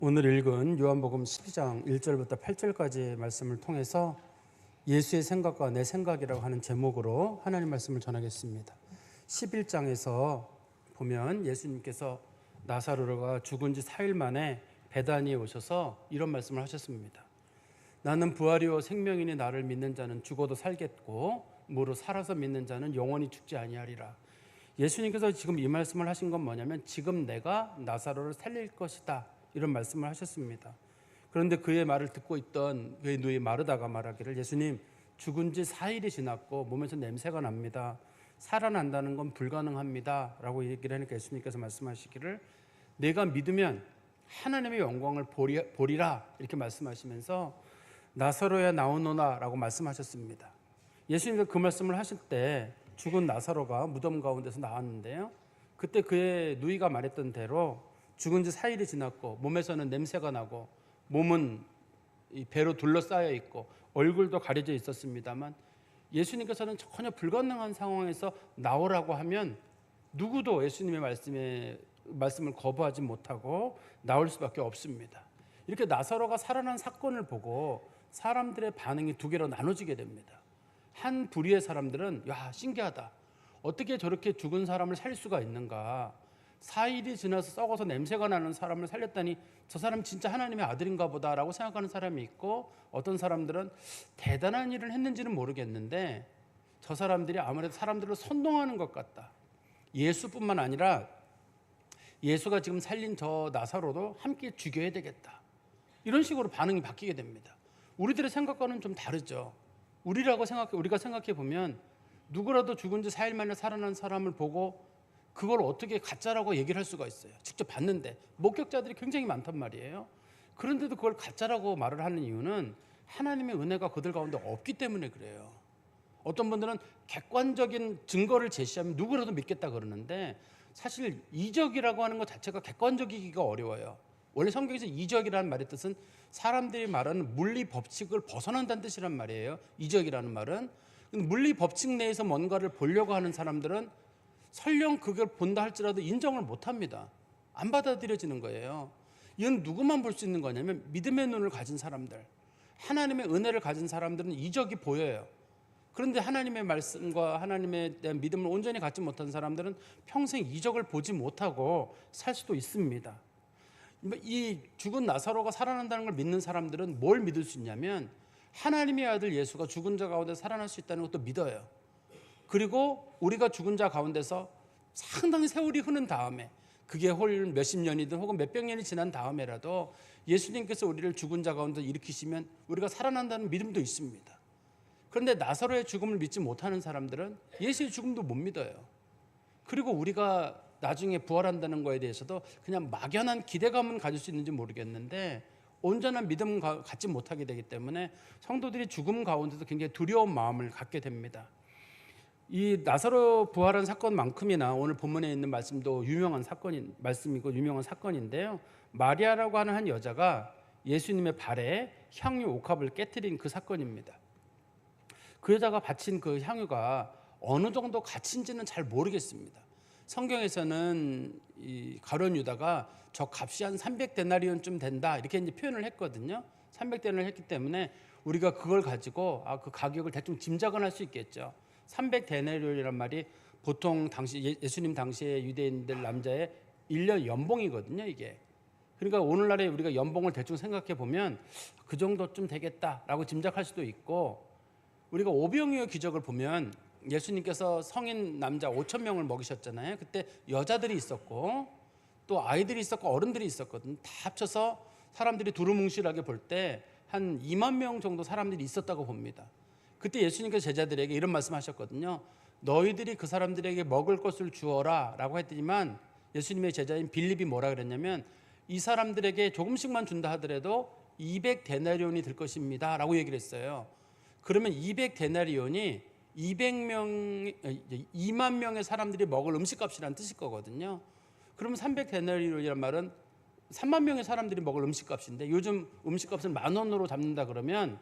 오늘 읽은 요한복음 12장 1절부터 8절까지의 말씀을 통해서 예수의 생각과 내 생각이라고 하는 제목으로 하나님 말씀을 전하겠습니다. 11장에서 보면 예수님께서 나사로가 죽은 지 4일 만에 베다니에 오셔서 이런 말씀을 하셨습니다. 나는 부활이요 생명이니 나를 믿는 자는 죽어도 살겠고 무릇 살아서 믿는 자는 영원히 죽지 아니하리라. 예수님께서 지금 이 말씀을 하신 건 뭐냐면 지금 내가 나사로를 살릴 것이다, 이런 말씀을 하셨습니다. 그런데 그의 말을 듣고 있던 그의 누이 마르다가 말하기를, 예수님, 죽은 지 4일이 지났고 몸에서 냄새가 납니다. 살아난다는 건 불가능합니다 라고 얘기를 하니까 예수님께서 말씀하시기를, 내가 믿으면 하나님의 영광을 보리라, 이렇게 말씀하시면서 나사로야 나오노나 라고 말씀하셨습니다. 예수님께서 그 말씀을 하실 때 죽은 나사로가 무덤 가운데서 나왔는데요, 그때 그의 누이가 말했던 대로 죽은 지 4일이 지났고 몸에서는 냄새가 나고 몸은 이 배로 둘러싸여 있고 얼굴도 가려져 있었습니다만, 예수님께서는 전혀 불가능한 상황에서 나오라고 하면 누구도 예수님의 말씀을 거부하지 못하고 나올 수밖에 없습니다. 이렇게 나사로가 살아난 사건을 보고 사람들의 반응이 두 개로 나눠지게 됩니다. 한 부류의 사람들은 야, 신기하다, 어떻게 저렇게 죽은 사람을 살릴 수가 있는가, 4일이 지나서 썩어서 냄새가 나는 사람을 살렸다니 저 사람 진짜 하나님의 아들인가 보다라고 생각하는 사람이 있고, 어떤 사람들은 대단한 일을 했는지는 모르겠는데 저 사람들이 아무래도 사람들을 선동하는 것 같다, 예수뿐만 아니라 예수가 지금 살린 저 나사로도 함께 죽여야 되겠다, 이런 식으로 반응이 바뀌게 됩니다. 우리들의 생각과는 좀 다르죠. 우리가 생각해 보면 누구라도 죽은 지 4일 만에 살아난 사람을 보고 그걸 어떻게 가짜라고 얘기를 할 수가 있어요. 직접 봤는데 목격자들이 굉장히 많단 말이에요. 그런데도 그걸 가짜라고 말을 하는 이유는 하나님의 은혜가 그들 가운데 없기 때문에 그래요. 어떤 분들은 객관적인 증거를 제시하면 누구라도 믿겠다 그러는데, 사실 이적이라고 하는 것 자체가 객관적이기가 어려워요. 원래 성경에서 이적이라는 말의 뜻은 사람들이 말하는 물리 법칙을 벗어난다는 뜻이란 말이에요. 이적이라는 말은. 물리 법칙 내에서 뭔가를 보려고 하는 사람들은 설령 그걸 본다 할지라도 인정을 못합니다. 안 받아들여지는 거예요. 이건 누구만 볼 수 있는 거냐면 믿음의 눈을 가진 사람들, 하나님의 은혜를 가진 사람들은 이적이 보여요. 그런데 하나님의 말씀과 하나님에 대한 믿음을 온전히 갖지 못한 사람들은 평생 이적을 보지 못하고 살 수도 있습니다. 이 죽은 나사로가 살아난다는 걸 믿는 사람들은 뭘 믿을 수 있냐면 하나님의 아들 예수가 죽은 자 가운데 살아날 수 있다는 것도 믿어요. 그리고 우리가 죽은 자 가운데서 상당히 세월이 흐른 다음에, 그게 홀 몇십 년이든 혹은 몇백 년이 지난 다음에라도 예수님께서 우리를 죽은 자 가운데 일으키시면 우리가 살아난다는 믿음도 있습니다. 그런데 나사로의 죽음을 믿지 못하는 사람들은 예수의 죽음도 못 믿어요. 그리고 우리가 나중에 부활한다는 거에 대해서도 그냥 막연한 기대감은 가질 수 있는지 모르겠는데 온전한 믿음을 갖지 못하게 되기 때문에 성도들이 죽음 가운데도 굉장히 두려운 마음을 갖게 됩니다. 이 나사로 부활한 사건만큼이나 오늘 본문에 있는 말씀도 유명한 사건인데요. 마리아라고 하는 한 여자가 예수님의 발에 향유 옥합을 깨뜨린 그 사건입니다. 그 여자가 바친 그 향유가 어느 정도 가치인지는 잘 모르겠습니다. 성경에서는 이 가룟 유다가 저 값이 한 300데나리온쯤 된다, 이렇게 이제 표현을 했거든요. 300데나리온 했기 때문에 우리가 그걸 가지고 그 가격을 대충 짐작은 할 수 있겠죠. 300데나리온이란 말이 보통 당시 예수님 당시에 유대인들 남자의 1년 연봉이거든요, 이게. 그러니까 오늘날에 우리가 연봉을 대충 생각해 보면 그 정도쯤 되겠다라고 짐작할 수도 있고, 우리가 오병이어 기적을 보면 예수님께서 성인 남자 5,000명을 먹이셨잖아요. 그때 여자들이 있었고 또 아이들이 있었고 어른들이 있었거든요. 다 합쳐서 사람들이 두루뭉실하게 볼 때 한 2만 명 정도 사람들이 있었다고 봅니다. 그때 예수님께서 제자들에게 이런 말씀하셨거든요. 너희들이 그 사람들에게 먹을 것을 주어라 라고 했더니만, 예수님의 제자인 빌립이 뭐라 그랬냐면 이 사람들에게 조금씩만 준다 하더라도 200데나리온이 될 것입니다 라고 얘기를 했어요. 그러면 200데나리온이 2만 명의 사람들이 먹을 음식값이라는 뜻일 거거든요. 그러면 300데나리온이란 말은 3만 명의 사람들이 먹을 음식값인데, 요즘 음식값을 10,000원으로 잡는다 그러면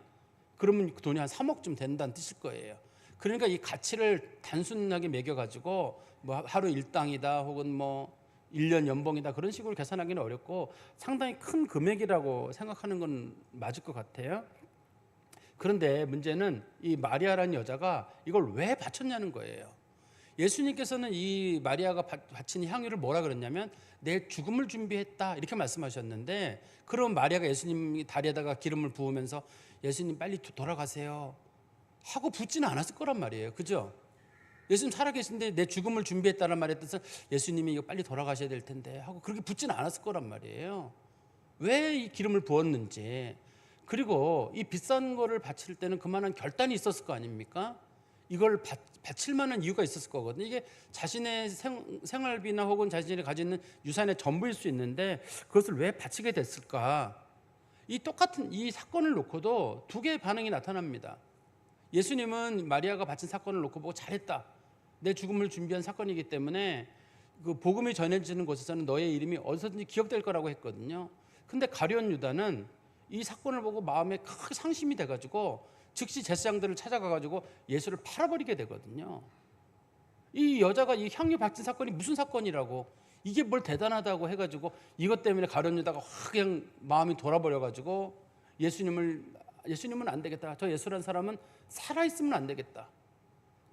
그 돈이 한 3억쯤 된다는 뜻일 거예요. 그러니까 이 가치를 단순하게 매겨가지고 뭐 하루 일당이다 혹은 뭐 1년 연봉이다 그런 식으로 계산하기는 어렵고 상당히 큰 금액이라고 생각하는 건 맞을 것 같아요. 그런데 문제는 이 마리아라는 여자가 이걸 왜 바쳤냐는 거예요. 예수님께서는 이 마리아가 바친 향유를 뭐라 그랬냐면 내 죽음을 준비했다 이렇게 말씀하셨는데, 그럼 마리아가 예수님 다리에다가 기름을 부으면서 예수님 빨리 돌아가세요 하고 붓지는 않았을 거란 말이에요. 그죠? 예수님 살아계신데 내 죽음을 준비했다는 말의 뜻은 예수님이 이거 빨리 돌아가셔야 될 텐데 하고 그렇게 붓지는 않았을 거란 말이에요. 왜 이 기름을 부었는지, 그리고 이 비싼 거를 바칠 때는 그만한 결단이 있었을 거 아닙니까? 이걸 바칠 만한 이유가 있었을 거거든요. 이게 자신의 생활비나 혹은 자신이 가지고 있는 유산의 전부일 수 있는데 그것을 왜 바치게 됐을까? 이 똑같은 이 사건을 놓고도 두 개의 반응이 나타납니다. 예수님은 마리아가 바친 사건을 놓고 보고 잘했다. 내 죽음을 준비한 사건이기 때문에 그 복음이 전해지는 곳에서는 너의 이름이 어디서든지 기억될 거라고 했거든요. 근데 가룟 유다는 이 사건을 보고 마음에 크게 상심이 돼가지고 즉시 제사장들을 찾아가가지고 예수를 팔아버리게 되거든요. 이 여자가 이 향유 바친 사건이 무슨 사건이라고, 이게 뭘 대단하다고 해가지고 이것 때문에 가룟 유다가 확 그냥 마음이 돌아버려가지고 예수님은 안 되겠다. 저 예수란 사람은 살아있으면 안 되겠다.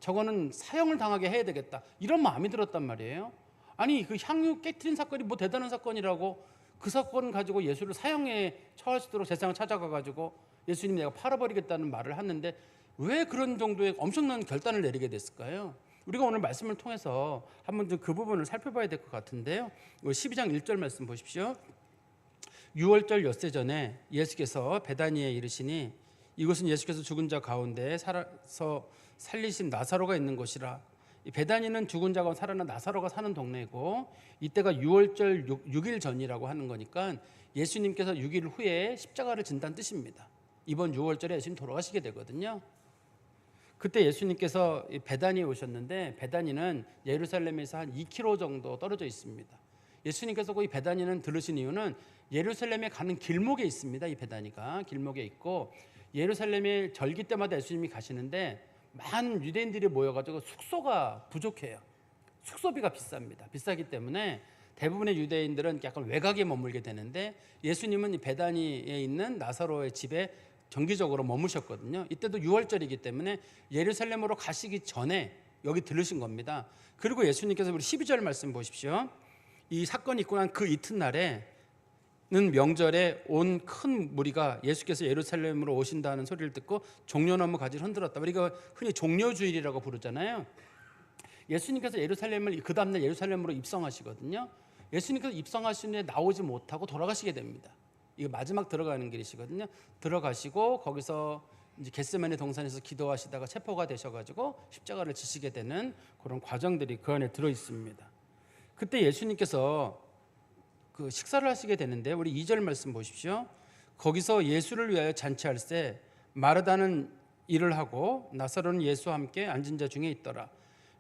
저거는 사형을 당하게 해야 되겠다. 이런 마음이 들었단 말이에요. 아니 그 향유 깨트린 사건이 뭐 대단한 사건이라고 그 사건 가지고 예수를 사형에 처할 수 있도록 제사장을 찾아가가지고 예수님 내가 팔아버리겠다는 말을 하는데 왜 그런 정도의 엄청난 결단을 내리게 됐을까요? 우리가 오늘 말씀을 통해서 한번 좀 그 부분을 살펴봐야 될 것 같은데요. 12장 1절 말씀 보십시오. 6월절 엿새 전에 예수께서 베다니에 이르시니 이곳은 예수께서 죽은 자 가운데 살아서 살리신 나사로가 있는 곳이라. 베다니는 죽은 자가 살아난 나사로가 사는 동네고 이때가 6월절 6일 전이라고 하는 거니까 예수님께서 6일 후에 십자가를 진다는 뜻입니다. 이번 6월절에 예수님 돌아가시게 되거든요. 그때 예수님께서 베다니에 오셨는데 베다니는 예루살렘에서 한 2km 정도 떨어져 있습니다. 예수님께서 거기 베다니는 들으신 이유는 예루살렘에 가는 길목에 있습니다. 이 베다니가 길목에 있고 예루살렘에 절기 때마다 예수님이 가시는데 많은 유대인들이 모여가지고 숙소가 부족해요. 숙소비가 비쌉니다. 비싸기 때문에 대부분의 유대인들은 약간 외곽에 머물게 되는데 예수님은 이 베다니에 있는 나사로의 집에 정기적으로 머무셨거든요. 이때도 6월절이기 때문에 예루살렘으로 가시기 전에 여기 들으신 겁니다. 그리고 예수님께서 우리 12절 말씀 보십시오. 이 사건이 있고 난 그 이튿날에는 명절에 온 큰 무리가 예수께서 예루살렘으로 오신다는 소리를 듣고 종려나무 가지를 흔들었다. 우리가 흔히 종려주일이라고 부르잖아요. 예수님께서 예루살렘을 그 다음날 예루살렘으로 입성하시거든요. 예수님께서 입성하신 후에 나오지 못하고 돌아가시게 됩니다. 이거 마지막 들어가는 길이시거든요. 들어가시고 거기서 이제 겟세마네 동산에서 기도하시다가 체포가 되셔가지고 십자가를 지시게 되는 그런 과정들이 그 안에 들어 있습니다. 그때 예수님께서 그 식사를 하시게 되는데 우리 2절 말씀 보십시오. 거기서 예수를 위하여 잔치할세 마르다는 일을 하고 나사로는 예수와 함께 앉은 자 중에 있더라.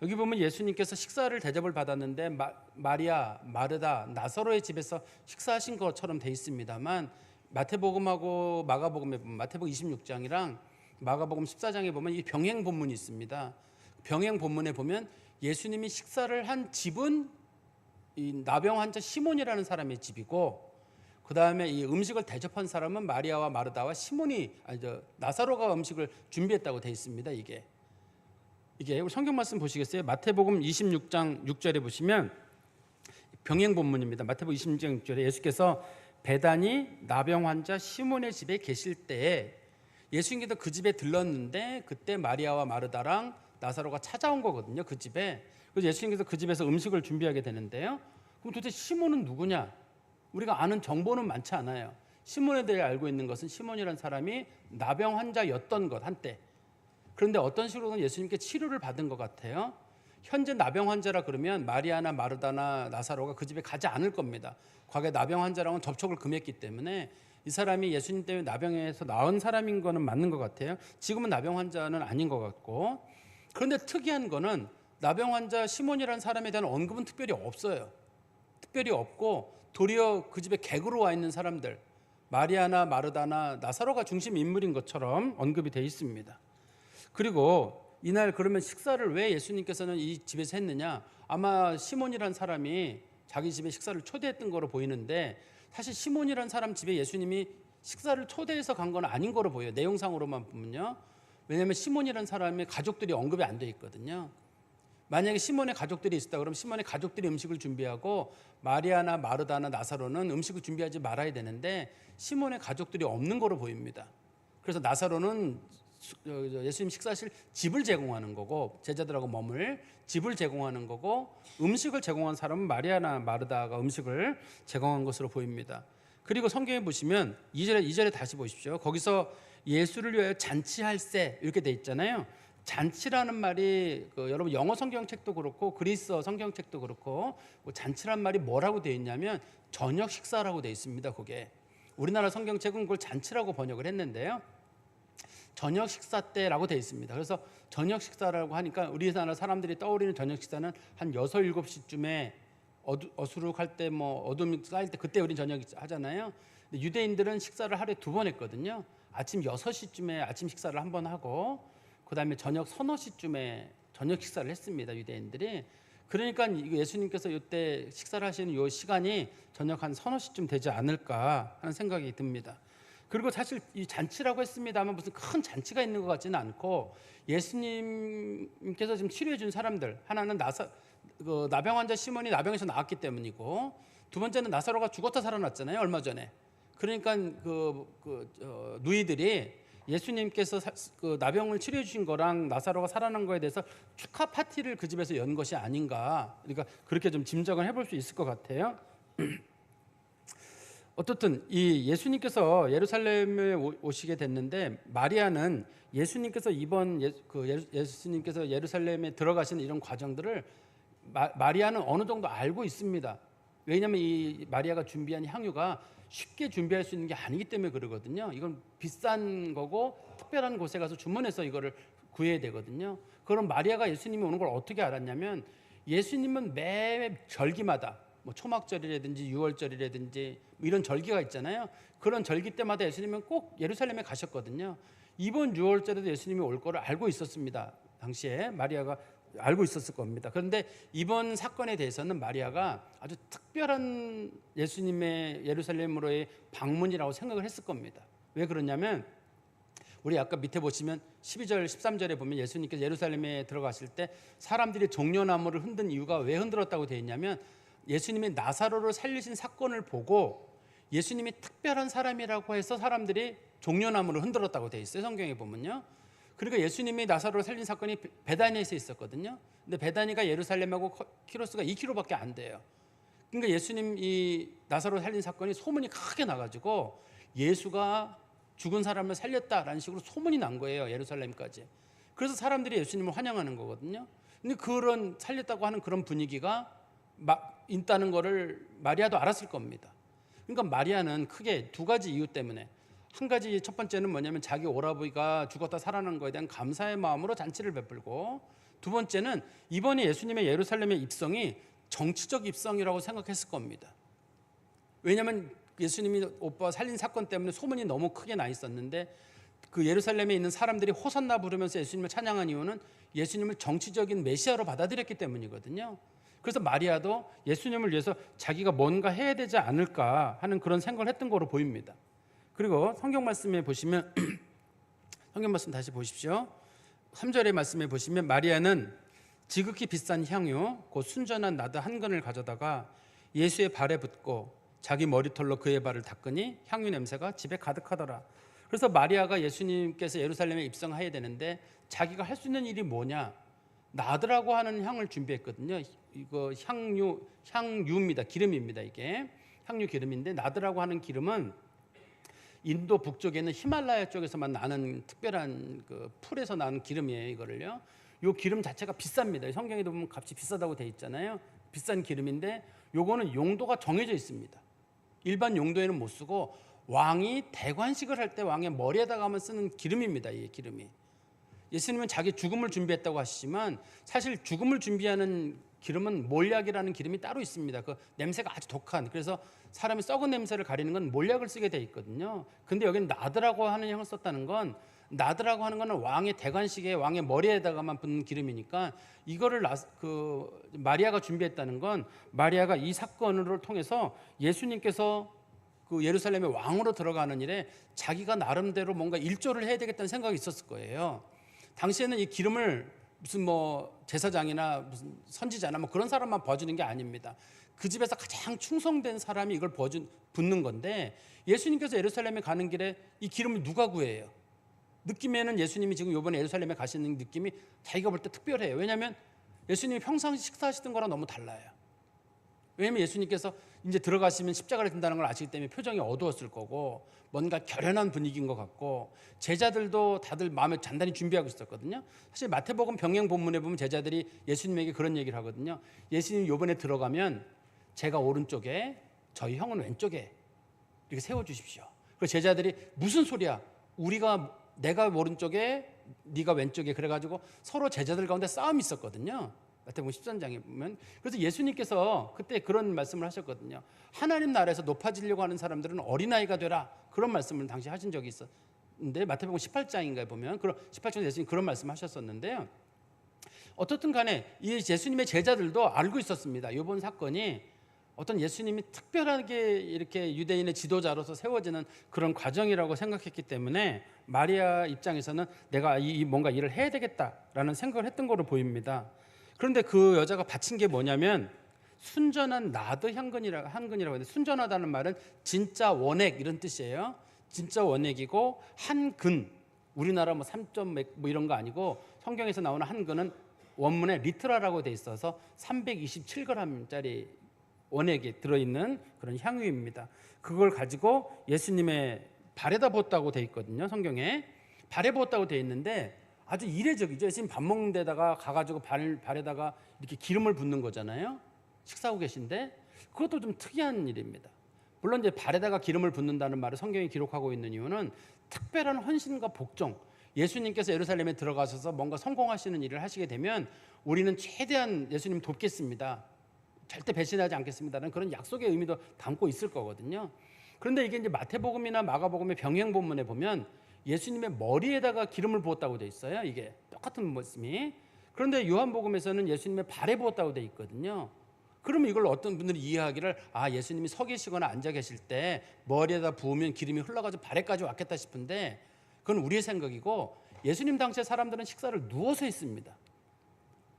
여기 보면 예수님께서 식사를 대접을 받았는데 마리아, 마르다, 나사로의 집에서 식사하신 것처럼 돼 있습니다만 마태복음하고 마가복음에 보면 마태복음 26장이랑 마가복음 14장에 보면 이 병행 본문이 있습니다. 병행 본문에 보면 예수님이 식사를 한 집은 이 나병 환자 시몬이라는 사람의 집이고 그 다음에 이 음식을 대접한 사람은 마리아와 마르다와 나사로가 음식을 준비했다고 돼 있습니다. 이게 성경 말씀 보시겠어요? 마태복음 26장 6절에 보시면 병행 본문입니다. 마태복음 26장 6절에 예수께서 베다니 나병 환자 시몬의 집에 계실 때에 예수님께서 그 집에 들렀는데 그때 마리아와 마르다랑 나사로가 찾아온 거거든요. 그 집에. 그래서 예수님께서 그 집에서 음식을 준비하게 되는데요. 그럼 도대체 시몬은 누구냐? 우리가 아는 정보는 많지 않아요. 시몬에 대해 알고 있는 것은 시몬이라는 사람이 나병 환자였던 것 한때. 그런데 어떤 식으로는 예수님께 치료를 받은 것 같아요. 현재 나병 환자라 그러면 마리아나 마르다나 나사로가 그 집에 가지 않을 겁니다. 과거에 나병 환자랑은 접촉을 금했기 때문에 이 사람이 예수님 때문에 나병에서 나은 사람인 거는 맞는 것 같아요. 지금은 나병 환자는 아닌 것 같고. 그런데 특이한 거는 나병 환자 시몬이라는 사람에 대한 언급은 특별히 없어요. 특별히 없고 도리어 그 집에 객으로 와 있는 사람들 마리아나 마르다나 나사로가 중심 인물인 것처럼 언급이 되어 있습니다. 그리고 이날 그러면 식사를 왜 예수님께서는 이 집에서 했느냐? 아마 시몬이라는 사람이 자기 집에 식사를 초대했던 거로 보이는데 사실 시몬이라는 사람 집에 예수님이 식사를 초대해서 간 건 아닌 거로 보여요. 내용상으로만 보면요. 왜냐하면 시몬이라는 사람의 가족들이 언급이 안 돼 있거든요. 만약에 시몬의 가족들이 있었다 그러면 시몬의 가족들이 음식을 준비하고 마리아나 마르다나 나사로는 음식을 준비하지 말아야 되는데 시몬의 가족들이 없는 거로 보입니다. 그래서 나사로는 예수님 식사하실 집을 제공하는 거고 제자들하고 머물 집을 제공하는 거고 음식을 제공한 사람은 마리아나 마르다가 음식을 제공한 것으로 보입니다. 그리고 성경에 보시면 2절에 다시 보십시오. 거기서 예수를 위하여 잔치할세 이렇게 돼 있잖아요. 잔치라는 말이 여러분 영어 성경책도 그렇고 그리스어 성경책도 그렇고 잔치란 말이 뭐라고 되어 있냐면 저녁 식사라고 되어 있습니다. 그게 우리나라 성경책은 그걸 잔치라고 번역을 했는데요. 저녁 식사 때라고 되어 있습니다. 그래서 저녁 식사라고 하니까 우리나라 사람들이 떠올리는 저녁 식사는 한 6, 7시쯤에 어수룩할 때 어둠이 쌓일 때 그때 우린 저녁 하잖아요. 근데 유대인들은 식사를 하루에 2번 했거든요. 아침 6시쯤에 아침 식사를 한 번 하고 그다음에 저녁 서너 시쯤에 저녁 식사를 했습니다. 유대인들이. 그러니까 예수님께서 이때 식사를 하시는 이 시간이 저녁 한 서너 시쯤 되지 않을까 하는 생각이 듭니다. 그리고 사실 이 잔치라고 했습니다만 무슨 큰 잔치가 있는 것 같지는 않고 예수님께서 지금 치료해 준 사람들 하나는 나병 환자 시몬이 나병에서 나왔기 때문이고 두 번째는 나사로가 죽었다 살아났잖아요. 얼마 전에. 그러니까 누이들이 예수님께서 나병을 치료해 주신 거랑 나사로가 살아난 거에 대해서 축하 파티를 그 집에서 연 것이 아닌가. 그러니까 그렇게 좀 짐작을 해볼 수 있을 것 같아요. 어떻든 이 예수님께서 예루살렘에 오시게 됐는데 마리아는 예수님께서 예수님께서 예루살렘에 들어가시는 이런 과정들을 마리아는 어느 정도 알고 있습니다. 왜냐하면 이 마리아가 준비한 향유가 쉽게 준비할 수 있는 게 아니기 때문에 그러거든요. 이건 비싼 거고 특별한 곳에 가서 주문해서 이거를 구해야 되거든요. 그럼 마리아가 예수님이 오는 걸 어떻게 알았냐면 예수님은 매 절기마다 초막절이라든지 유월절이라든지 이런 절기가 있잖아요. 그런 절기 때마다 예수님은 꼭 예루살렘에 가셨거든요. 이번 유월절에도 예수님이 올 거를 알고 있었습니다. 당시에 마리아가 알고 있었을 겁니다. 그런데 이번 사건에 대해서는 마리아가 아주 특별한 예수님의 예루살렘으로의 방문이라고 생각을 했을 겁니다. 왜 그러냐면 우리 아까 밑에 보시면 12절 13절에 보면 예수님께서 예루살렘에 들어가실 때 사람들이 종려나무를 흔든 이유가 왜 흔들었다고 되어 있냐면 예수님이 나사로를 살리신 사건을 보고 예수님이 특별한 사람이라고 해서 사람들이 종려나무를 흔들었다고 되어 있어요. 성경에 보면요. 그러니까 예수님이 나사로를 살린 사건이 베다니에서 있었거든요. 근데 베다니가 예루살렘하고 키로수가 2km밖에 안 돼요. 그러니까 예수님 이 나사로를 살린 사건이 소문이 크게 나가지고 예수가 죽은 사람을 살렸다라는 식으로 소문이 난 거예요. 예루살렘까지. 그래서 사람들이 예수님을 환영하는 거거든요. 근데 그런 살렸다고 하는 그런 분위기가 있다는 거를 마리아도 알았을 겁니다. 그러니까 마리아는 크게 2가지 이유 때문에 한 가지 첫 번째는 뭐냐면 자기 오라버니가 죽었다 살아난 거에 대한 감사의 마음으로 잔치를 베풀고 두 번째는 이번에 예수님의 예루살렘의 입성이 정치적 입성이라고 생각했을 겁니다. 왜냐하면 예수님이 오빠 살린 사건 때문에 소문이 너무 크게 나 있었는데 그 예루살렘에 있는 사람들이 호산나 부르면서 예수님을 찬양한 이유는 예수님을 정치적인 메시아로 받아들였기 때문이거든요. 그래서 마리아도 예수님을 위해서 자기가 뭔가 해야 되지 않을까 하는 그런 생각을 했던 거로 보입니다. 그리고 성경 말씀에 보시면 성경 말씀 다시 보십시오. 3절의 말씀에 보시면 마리아는 지극히 비싼 향유 곧 순전한 나드 한 근을 가져다가 예수의 발에 붓고 자기 머리털로 그의 발을 닦으니 향유 냄새가 집에 가득하더라. 그래서 마리아가 예수님께서 예루살렘에 입성해야 되는데 자기가 할 수 있는 일이 뭐냐? 나드라고 하는 향을 준비했거든요. 이거 향유입니다. 기름입니다. 이게 향유 기름인데 나드라고 하는 기름은 인도 북쪽에 있는 히말라야 쪽에서만 나는 특별한 그 풀에서 나는 기름이에요. 이거를요. 이 기름 자체가 비쌉니다. 성경에도 보면 값이 비싸다고 돼 있잖아요. 비싼 기름인데 요거는 용도가 정해져 있습니다. 일반 용도에는 못 쓰고 왕이 대관식을 할 때 왕의 머리에다가만 쓰는 기름입니다. 이 기름이. 예수님은 자기 죽음을 준비했다고 하시지만 사실 죽음을 준비하는 기름은 몰약이라는 기름이 따로 있습니다. 그 냄새가 아주 독한, 그래서 사람이 썩은 냄새를 가리는 건 몰약을 쓰게 돼 있거든요. 근데 여기는 나드라고 하는 향을 썼다는 건, 나드라고 하는 거는 왕의 대관식에 왕의 머리에다가만 붓는 기름이니까 이거를 마리아가 준비했다는 건, 마리아가 이 사건을 통해서 예수님께서 그 예루살렘의 왕으로 들어가는 일에 자기가 나름대로 뭔가 일조를 해야 되겠다는 생각이 있었을 거예요. 당시에는 이 기름을 무슨 뭐 제사장이나 무슨 선지자나 뭐 그런 사람만 봐주는 게 아닙니다. 그 집에서 가장 충성된 사람이 이걸 붓는 건데, 예수님께서 예루살렘에 가는 길에 이 기름을 누가 구해요? 느낌에는 예수님이 지금 이번에 예루살렘에 가시는 느낌이 자기가 볼 때 특별해요. 왜냐하면 예수님이 평상시 식사하시던 거랑 너무 달라요. 왜냐하면 예수님께서 이제 들어가시면 십자가를 든다는 걸 아시기 때문에 표정이 어두웠을 거고, 뭔가 결연한 분위기인 것 같고, 제자들도 다들 마음에 단단히 준비하고 있었거든요. 사실 마태복음 병행 본문에 보면 제자들이 예수님에게 그런 얘기를 하거든요. 예수님 이번에 들어가면 제가 오른쪽에 저희 형은 왼쪽에 이렇게 세워주십시오. 그래서 제자들이 무슨 소리야? 내가 오른쪽에 네가 왼쪽에, 그래가지고 서로 제자들 가운데 싸움이 있었거든요. 마태복음 13장에 보면. 그래서 예수님께서 그때 그런 말씀을 하셨거든요. 하나님 나라에서 높아지려고 하는 사람들은 어린아이가 되라, 그런 말씀을 당시 하신 적이 있었는데, 마태복음 18장인가에 보면 18장에 예수님 그런 말씀 하셨었는데요. 어떻든 간에 이 예수님의 제자들도 알고 있었습니다. 이번 사건이 어떤 예수님이 특별하게 이렇게 유대인의 지도자로서 세워지는 그런 과정이라고 생각했기 때문에 마리아 입장에서는 내가 뭔가 일을 해야 되겠다라는 생각을 했던 거로 보입니다. 그런데 그 여자가 바친 게 뭐냐면 순전한 나드 향근이라고 하는데, 순전하다는 말은 진짜 원액 이런 뜻이에요. 진짜 원액이고, 한근, 우리나라 뭐 3점 뭐 이런 거 아니고, 성경에서 나오는 한근은 원문에 리트라라고 돼 있어서 327g짜리 원액이 들어있는 그런 향유입니다. 그걸 가지고 예수님의 발에다 부었다고 돼 있거든요. 성경에 발에 부었다고 돼 있는데 아주 이례적이죠. 예수님 밥 먹는 데다가 가가지고 발에다가 이렇게 기름을 붓는 거잖아요. 식사하고 계신데, 그것도 좀 특이한 일입니다. 물론 이제 발에다가 기름을 붓는다는 말을 성경이 기록하고 있는 이유는 특별한 헌신과 복종, 예수님께서 예루살렘에 들어가셔서 뭔가 성공하시는 일을 하시게 되면 우리는 최대한 예수님 돕겠습니다, 절대 배신하지 않겠습니다라는 그런 약속의 의미도 담고 있을 거거든요. 그런데 이게 이제 마태복음이나 마가복음의 병행 본문에 보면 예수님의 머리에다가 기름을 부었다고 돼 있어요. 이게 똑같은 말씀이. 그런데 요한복음에서는 예수님의 발에 부었다고 돼 있거든요. 그러면 이걸 어떤 분들이 이해하기를, 예수님이 서 계시거나 앉아 계실 때 머리에다 부으면 기름이 흘러가지고 발에까지 왔겠다 싶은데, 그건 우리의 생각이고, 예수님 당시에 사람들은 식사를 누워서 했습니다.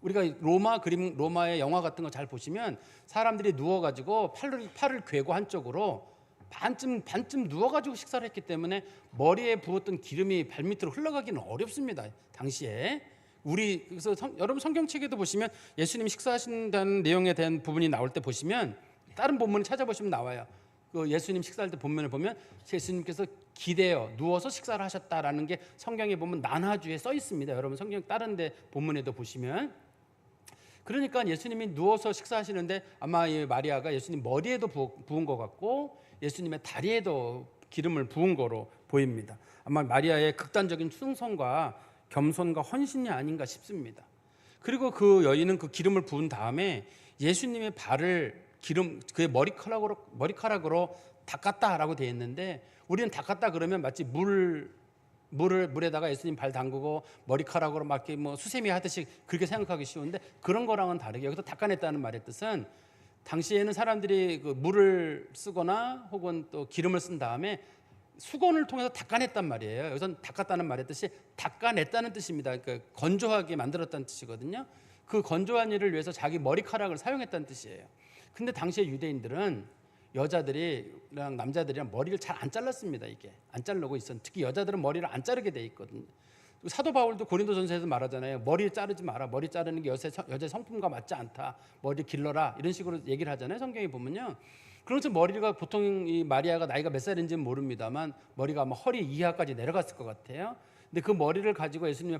우리가 로마의 영화 같은 거 잘 보시면 사람들이 누워가지고 팔을 괴고 한쪽으로 반쯤 누워가지고 식사를 했기 때문에 머리에 부었던 기름이 발밑으로 흘러가기는 어렵습니다. 당시에. 그래서 여러분 성경책에도 보시면 예수님이 식사하신다는 내용에 대한 부분이 나올 때 보시면, 다른 본문을 찾아보시면 나와요. 그 예수님 식사할 때 본문을 보면 예수님께서 기대어 누워서 식사를 하셨다라는 게 성경에 보면 난하주에 써 있습니다. 여러분 성경 다른 데 본문에도 보시면. 그러니까 예수님이 누워서 식사하시는데 아마 이 마리아가 예수님 머리에도 부은 것 같고 예수님의 다리에도 기름을 부은 거로 보입니다. 아마 마리아의 극단적인 충성과 겸손과 헌신이 아닌가 싶습니다. 그리고 그 여인은 그 기름을 부은 다음에 예수님의 발을 그의 머리카락으로 닦았다라고 되어 있는데, 우리는 닦았다 그러면 마치 물에다가 예수님 발 담그고 머리카락으로 막 이렇게 뭐 수세미 하듯이 그렇게 생각하기 쉬운데, 그런 거랑은 다르게 여기서 닦아냈다는 말의 뜻은, 당시에는 사람들이 그 물을 쓰거나 혹은 또 기름을 쓴 다음에 수건을 통해서 닦아냈단 말이에요. 여기서는 닦았다는 말의 뜻이 닦아냈다는 뜻입니다. 그러니까 건조하게 만들었다는 뜻이거든요. 그 건조한 일을 위해서 자기 머리카락을 사용했다는 뜻이에요. 근데 당시에 유대인들은 여자들이랑 남자들이랑 머리를 잘 안 잘랐습니다. 이게 안 자르고 있었는데, 특히 여자들은 머리를 안 자르게 돼 있거든요. 사도 바울도 고린도전서에서 말하잖아요. 머리 자르지 마라. 머리 자르는 게 여자 성품과 맞지 않다. 머리 길러라. 이런 식으로 얘기를 하잖아요. 성경에 보면요. 그래서 머리가 보통 이 마리아가 나이가 몇 살인지는 모릅니다만 머리가 아마 허리 이하까지 내려갔을 것 같아요. 근데 그 머리를 가지고 예수님의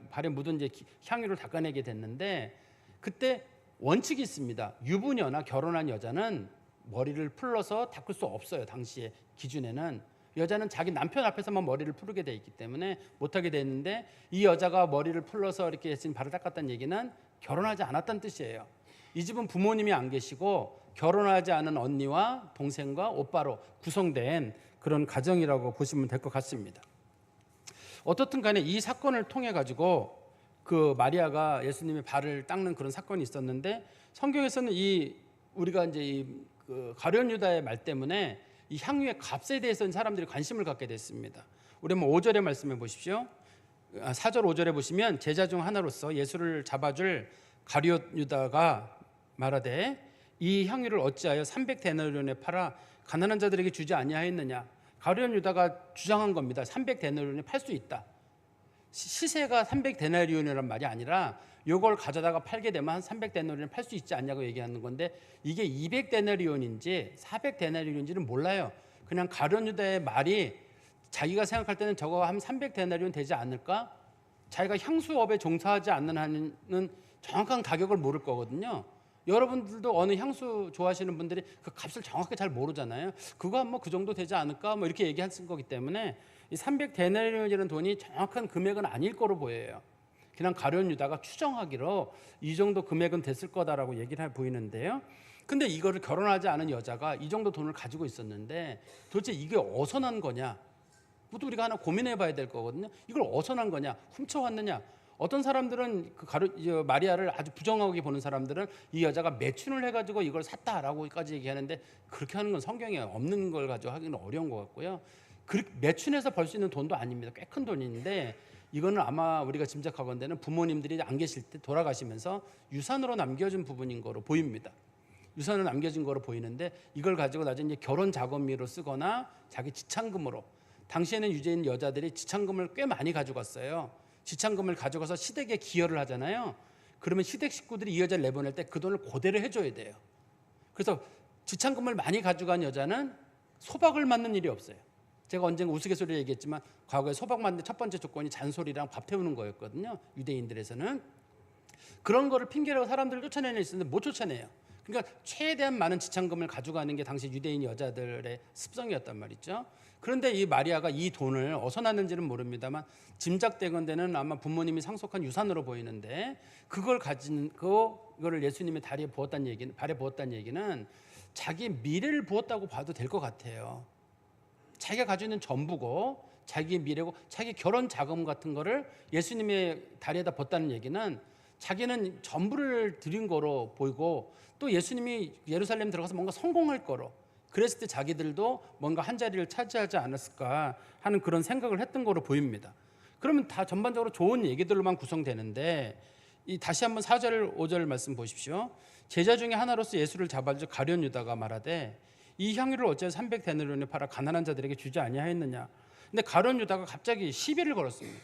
발에 묻은 이제 향유를 닦아내게 됐는데, 그때 원칙이 있습니다. 유부녀나 결혼한 여자는 머리를 풀러서 닦을 수 없어요. 당시의 기준에는 여자는 자기 남편 앞에서만 머리를 풀게 돼 있기 때문에 못하게 됐는데, 이 여자가 머리를 풀러서 이렇게 예수님 발을 닦았다는 얘기는 결혼하지 않았다는 뜻이에요. 이 집은 부모님이 안 계시고 결혼하지 않은 언니와 동생과 오빠로 구성된 그런 가정이라고 보시면 될 것 같습니다. 어떻든 간에 이 사건을 통해 가지고 그 마리아가 예수님의 발을 닦는 그런 사건이 있었는데, 성경에서는 우리가 이제 그 가룟 유다의 말 때문에 이 향유의 값에 대해서는 사람들이 관심을 갖게 됐습니다. 우리 한번 5절의 말씀해 보십시오. 4절 5절에 보시면 제자 중 하나로서 예수를 잡아줄 가룟 유다가 말하되 이 향유를 어찌하여 300데나리온에 팔아 가난한 자들에게 주지 아니하였느냐. 가룟 유다가 주장한 겁니다. 300데나리온에 팔 수 있다. 시세가 300데나리온이란 말이 아니라 이걸 가져다가 팔게 되면 한 300데나리온에 팔 수 있지 않냐고 얘기하는 건데, 이게 200데나리온인지 400데나리온인지는 몰라요. 그냥 가룟 유다의 말이 자기가 생각할 때는 저거 한 300데나리온 되지 않을까? 자기가 향수업에 종사하지 않는 한은 정확한 가격을 모를 거거든요. 여러분들도 어느 향수 좋아하시는 분들이 그 값을 정확히 잘 모르잖아요. 그거 뭐 그 정도 되지 않을까? 뭐 이렇게 얘기하는 거기 때문에 이 300데나리온이라는 돈이 정확한 금액은 아닐 거로 보여요. 그냥 가룟 유다가 추정하기로 이 정도 금액은 됐을 거다라고 얘기를 해 보이는데요. 근데 이거를 결혼하지 않은 여자가 이 정도 돈을 가지고 있었는데 도대체 이게 어디서 난 거냐? 그것도 우리가 하나 고민해 봐야 될 거거든요. 이걸 어디서 난 거냐? 훔쳐왔느냐? 어떤 사람들은 마리아를 아주 부정하게 보는 사람들은 이 여자가 매춘을 해가지고 이걸 샀다라고까지 얘기하는데, 그렇게 하는 건 성경에 없는 걸 가지고 하기는 어려운 것 같고요. 매춘해서 벌 수 있는 돈도 아닙니다. 꽤 큰 돈인데, 이거는 아마 우리가 짐작하건대는 부모님들이 안 계실 때 돌아가시면서 유산으로 남겨준 부분인 거로 보입니다. 유산으로 남겨진 거로 보이는데, 이걸 가지고 나중에 결혼 자금으로 쓰거나 자기 지참금으로, 당시에는 유대인 여자들이 지참금을 꽤 많이 가져갔어요. 지참금을 가져가서 시댁에 기여를 하잖아요. 그러면 시댁 식구들이 이 여자를 내보낼 때 그 돈을 그대로 해줘야 돼요. 그래서 지참금을 많이 가져간 여자는 소박을 맞는 일이 없어요. 제가 언젠가 우스갯소리로 얘기했지만 과거에 소박 맞는 첫 번째 조건이 잔소리랑 밥 태우는 거였거든요. 유대인들에서는. 그런 거를 핑계로 사람들을 쫓아내는 일 있었는데 못 쫓아내요. 그러니까 최대한 많은 지참금을 가져가는 게 당시 유대인 여자들의 습성이었단 말이죠. 그런데 이 마리아가 이 돈을 어디서 났는지는 모릅니다만 짐작되건대는 아마 부모님이 상속한 유산으로 보이는데, 그걸 가진 그거를 예수님의 발에 부었다는 얘기는 자기 미래를 부었다고 봐도 될 것 같아요. 자기가 가지고 있는 전부고 자기의 미래고 자기 결혼 자금 같은 거를 예수님의 다리에다 붓다는 얘기는 자기는 전부를 드린 거로 보이고, 또 예수님이 예루살렘 들어가서 뭔가 성공할 거로, 그랬을 때 자기들도 뭔가 한 자리를 차지하지 않았을까 하는 그런 생각을 했던 거로 보입니다. 그러면 다 전반적으로 좋은 얘기들로만 구성되는데, 다시 한번 4절 5절 말씀 보십시오. 제자 중에 하나로서 예수를 잡아줄 가룟 유다가 말하되 이 향유를 어찌 300데나리온에 팔아 가난한 자들에게 주지 아니하였느냐. 근데 가룟 유다가 갑자기 시비를 걸었습니다.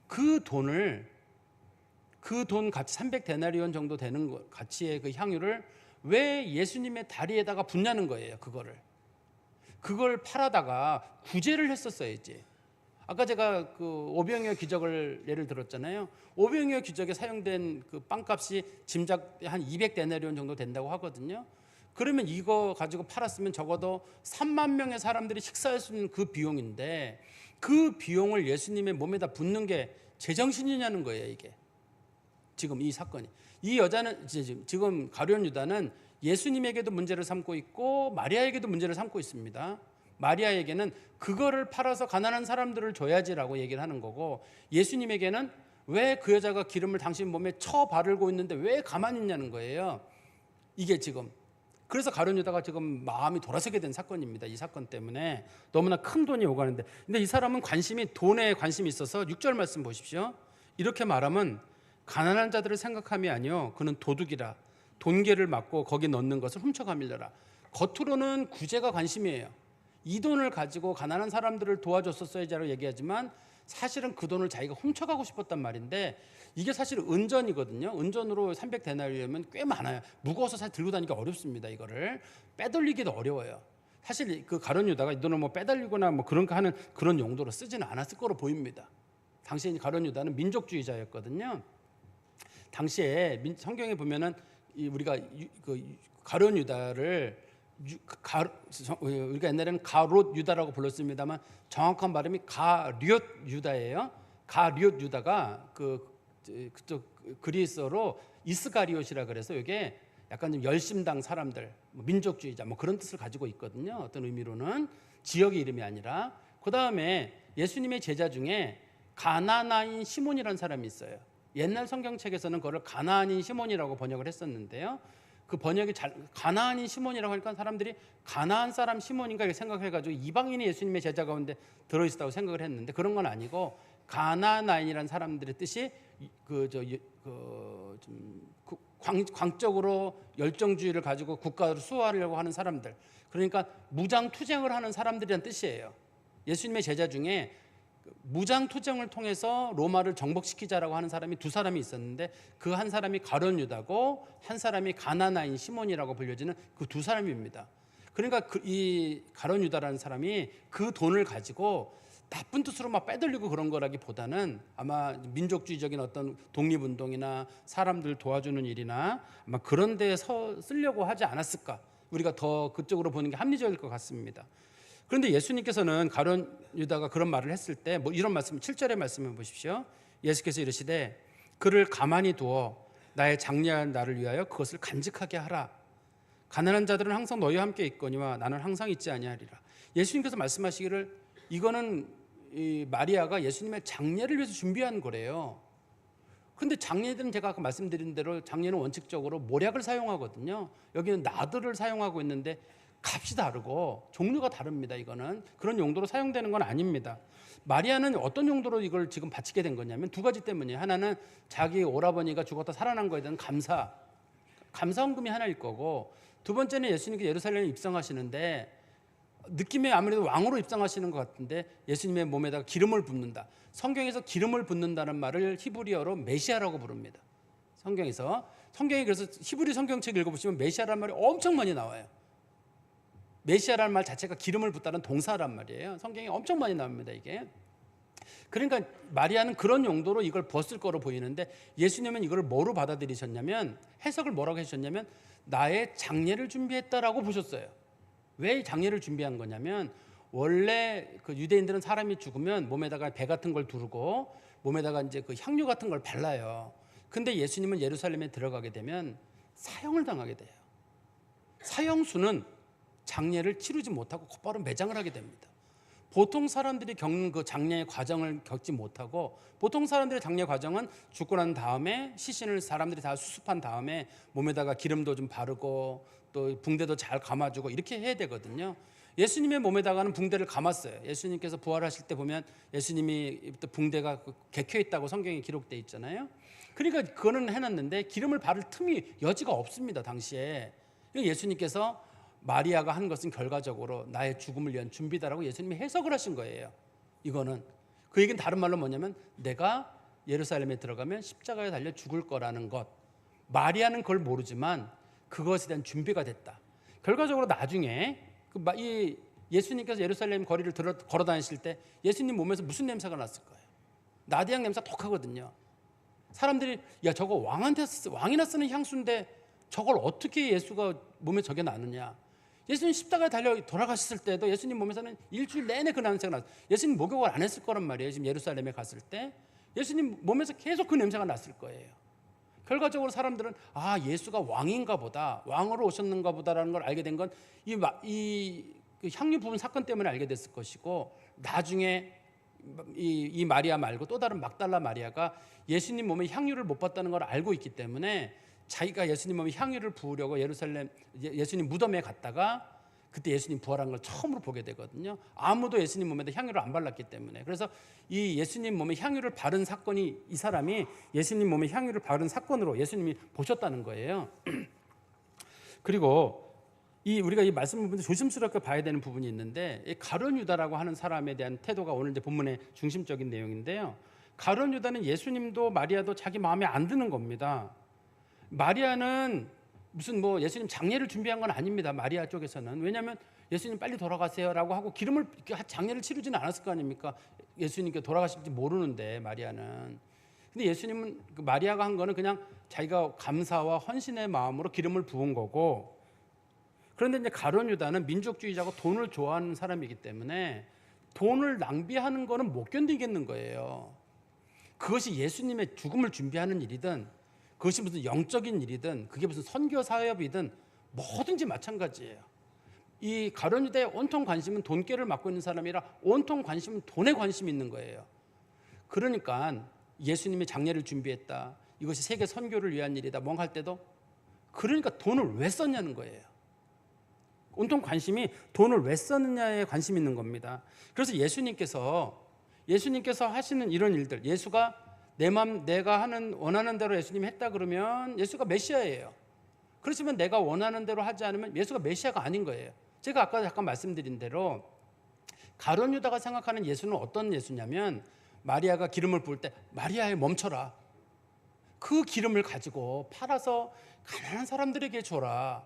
그 돈 가치 300데나리온 정도 되는 가치의 그 향유를 왜 예수님의 다리에다가 붓냐는 거예요. 그걸 팔아다가 구제를 했었어야지. 아까 제가 그 오병이어 기적을 예를 들었잖아요. 오병이어 기적에 사용된 그 빵값이 짐작 한 200데나리온 정도 된다고 하거든요. 그러면 이거 가지고 팔았으면 적어도 3만 명의 사람들이 식사할 수 있는 그 비용인데, 그 비용을 예수님의 몸에다 붓는 게 제정신이냐는 거예요. 이게 지금 이 사건이. 이 여자는 지금 가룟 유다는 예수님에게도 문제를 삼고 있고 마리아에게도 문제를 삼고 있습니다. 마리아에게는 그거를 팔아서 가난한 사람들을 줘야지라고 얘기를 하는 거고, 예수님에게는 왜 그 여자가 기름을 당신 몸에 쳐 바르고 있는데 왜 가만히 있냐는 거예요. 이게 지금. 그래서 가룟 유다가 지금 마음이 돌아서게 된 사건입니다. 이 사건 때문에 너무나 큰 돈이 오가는데, 근데 이 사람은 돈에 관심이 있어서 6절 말씀 보십시오. 이렇게 말하면 가난한 자들을 생각함이 아니요 그는 도둑이라 돈계를 맞고 거기 넣는 것을 훔쳐가밀려라. 겉으로는 구제가 관심이에요. 이 돈을 가지고 가난한 사람들을 도와줬었어야지라고 얘기하지만 사실은 그 돈을 자기가 훔쳐가고 싶었단 말인데, 이게 사실 은전이거든요. 은전으로 300데나리온이면 꽤 많아요. 무거워서 사실 들고 다니기 어렵습니다. 이거를 빼돌리기도 어려워요. 사실 그 가룟 유다가 이 돈을 뭐 빼달리거나 뭐 그런 거 하는 그런 용도로 쓰지는 않았을 거로 보입니다. 당시에 가룟 유다는 민족주의자였거든요. 당시에 성경에 보면은 우리가 가룟 유다를 우리가 옛날에는 가롯 유다라고 불렀습니다만 정확한 발음이 가룟 유다예요. 가룟 유다가 그쪽 그리스어로 이스가리옷이라 그래서 이게 약간 좀 열심당 사람들, 민족주의자 그런 뜻을 가지고 있거든요. 어떤 의미로는 지역의 이름이 아니라. 그 다음에 예수님의 제자 중에 가나나인 시몬이라는 사람이 있어요. 옛날 성경책에서는 그걸 가나안인 시몬이라고 번역을 했었는데요. 그 번역이 가나안인 시몬이라고 하니까 사람들이 가나안 사람 시몬인가 이렇게 생각해가지고 이방인이 예수님의 제자 가운데 들어있다고 생각을 했는데 그런 건 아니고 가나나인이라는 사람들의 뜻이 광적으로 열정주의를 가지고 국가를 수호하려고 하는 사람들, 그러니까 무장투쟁을 하는 사람들이란 뜻이에요. 예수님의 제자 중에 무장투쟁을 통해서 로마를 정복시키자라고 하는 사람이 두 사람이 있었는데 그 한 사람이 가룟 유다고 한 사람이 가나나인 시몬이라고 불려지는 그 두 사람입니다. 그러니까 이 가룟 유다라는 사람이 그 돈을 가지고 나쁜 뜻으로 막 빼돌리고 그런 거라기보다는 아마 민족주의적인 어떤 독립운동이나 사람들 도와주는 일이나 아마 그런 데에 쓰려고 하지 않았을까. 우리가 더 그쪽으로 보는 게 합리적일 것 같습니다. 그런데 예수님께서는 가룟 유다가 그런 말을 했을 때 이런 말씀, 7절의 말씀을 보십시오. 예수께서 이르시되 그를 가만히 두어 나의 장래한 나를 위하여 그것을 간직하게 하라. 가난한 자들은 항상 너희와 함께 있거니와 나는 항상 있지 아니하리라. 예수님께서 말씀하시기를 이거는 이 마리아가 예수님의 장례를 위해서 준비한 거래요. 근데 장례들은 제가 아까 말씀드린 대로 장례는 원칙적으로 모략을 사용하거든요. 여기는 나들을 사용하고 있는데 값이 다르고 종류가 다릅니다. 이거는 그런 용도로 사용되는 건 아닙니다. 마리아는 어떤 용도로 이걸 지금 바치게 된 거냐면 두 가지 때문이에요. 하나는 자기 오라버니가 죽었다 살아난 거에 대한 감사헌금이 하나일 거고, 두 번째는 예수님께서 예루살렘에 입성하시는데 느낌에 아무래도 왕으로 입성하시는 것 같은데 예수님의 몸에다가 기름을 붓는다. 성경에서 기름을 붓는다는 말을 히브리어로 메시아라고 부릅니다. 성경이 그래서 히브리 성경책 읽어보시면 메시아라는 말이 엄청 많이 나와요. 메시아라는 말 자체가 기름을 붓다는 동사란 말이에요. 성경에 엄청 많이 나옵니다, 이게. 그러니까 마리아는 그런 용도로 이걸 벗을 거로 보이는데 예수님은 이걸 뭐로 받아들이셨냐면, 해석을 뭐라고 해주셨냐면 나의 장례를 준비했다라고 보셨어요. 왜 장례를 준비한 거냐면 원래 그 유대인들은 사람이 죽으면 몸에다가 배 같은 걸 두르고 몸에다가 이제 그 향유 같은 걸 발라요. 근데 예수님은 예루살렘에 들어가게 되면 사형을 당하게 돼요. 사형수는 장례를 치르지 못하고 곧바로 매장을 하게 됩니다. 보통 사람들이 겪는 그 장례의 과정을 겪지 못하고, 보통 사람들의 장례 과정은 죽고 난 다음에 시신을 사람들이 다 수습한 다음에 몸에다가 기름도 좀 바르고 또 붕대도 잘 감아주고 이렇게 해야 되거든요. 예수님의 몸에다가는 붕대를 감았어요. 예수님께서 부활하실 때 보면 예수님이 붕대가 개켜 있다고 성경에 기록되어 있잖아요. 그러니까 그거는 해놨는데 기름을 바를 틈이 여지가 없습니다, 당시에. 예수님께서 마리아가 한 것은 결과적으로 나의 죽음을 위한 준비다라고 예수님이 해석을 하신 거예요. 이거는 그 얘기는 다른 말로 뭐냐면 내가 예루살렘에 들어가면 십자가에 달려 죽을 거라는 것. 마리아는 그걸 모르지만 그것에 대한 준비가 됐다. 결과적으로 나중에 이 예수님께서 예루살렘 거리를 걸어 다니실 때 예수님 몸에서 무슨 냄새가 났을 거예요? 나디향 냄새가 독하거든요. 사람들이 야 저거 왕이나 쓰는 향수인데 저걸 어떻게 예수가 몸에 저게 나느냐. 예수님 십자가에 달려 돌아가셨을 때도 예수님 몸에서는 일주일 내내 그 냄새가 났어요. 예수님 목욕을 안 했을 거란 말이에요. 지금 예루살렘에 갔을 때 예수님 몸에서 계속 그 냄새가 났을 거예요. 결과적으로 사람들은 아 예수가 왕인가 보다, 왕으로 오셨는가 보다라는 걸 알게 된 건 이 향유 부분 사건 때문에 알게 됐을 것이고, 나중에 이 마리아 말고 또 다른 막달라 마리아가 예수님 몸에 향유를 못 받다는 걸 알고 있기 때문에 자기가 예수님 몸에 향유를 부으려고 예수님 무덤에 갔다가 그때 예수님 부활한 걸 처음으로 보게 되거든요. 아무도 예수님 몸에다 향유를 안 발랐기 때문에. 그래서 이 예수님 몸에 향유를 바른 사건이, 이 사람이 예수님 몸에 향유를 바른 사건으로 예수님이 보셨다는 거예요. 그리고 우리가 이 말씀을 보면서 조심스럽게 봐야 되는 부분이 있는데, 이 가룟 유다라고 하는 사람에 대한 태도가 오늘 이제 본문의 중심적인 내용인데요. 가룟 유다는 예수님도 마리아도 자기 마음에 안 드는 겁니다. 마리아는 무슨 예수님 장례를 준비한 건 아닙니다. 마리아 쪽에서는. 왜냐하면 예수님 빨리 돌아가세요라고 하고 기름을 장례를 치르지는 않았을 거 아닙니까? 예수님께 돌아가실지 모르는데 마리아는. 근데 예수님은 마리아가 한 거는 그냥 자기가 감사와 헌신의 마음으로 기름을 부은 거고, 그런데 이제 가룟 유다는 민족주의자고 돈을 좋아하는 사람이기 때문에 돈을 낭비하는 거는 못 견디겠는 거예요. 그것이 예수님의 죽음을 준비하는 일이든 그것이 무슨 영적인 일이든 그게 무슨 선교 사역이든 뭐든지 마찬가지예요. 이 가룟 유다의 온통 관심은 돈깨를 맡고 있는 사람이라 온통 관심은 돈에 관심이 있는 거예요. 그러니까 예수님이 장례를 준비했다, 이것이 세계 선교를 위한 일이다 뭔가 할 때도 그러니까 돈을 왜 썼냐는 거예요. 온통 관심이 돈을 왜 썼느냐에 관심이 있는 겁니다. 그래서 예수님께서 하시는 이런 일들, 예수가 내가 하는 원하는 대로 예수님이 했다 그러면 예수가 메시아예요. 그렇지만 내가 원하는 대로 하지 않으면 예수가 메시아가 아닌 거예요. 제가 아까 잠깐 말씀드린 대로 가룟 유다가 생각하는 예수는 어떤 예수냐면, 마리아가 기름을 부을 때 마리아에 멈춰라, 그 기름을 가지고 팔아서 가난한 사람들에게 줘라.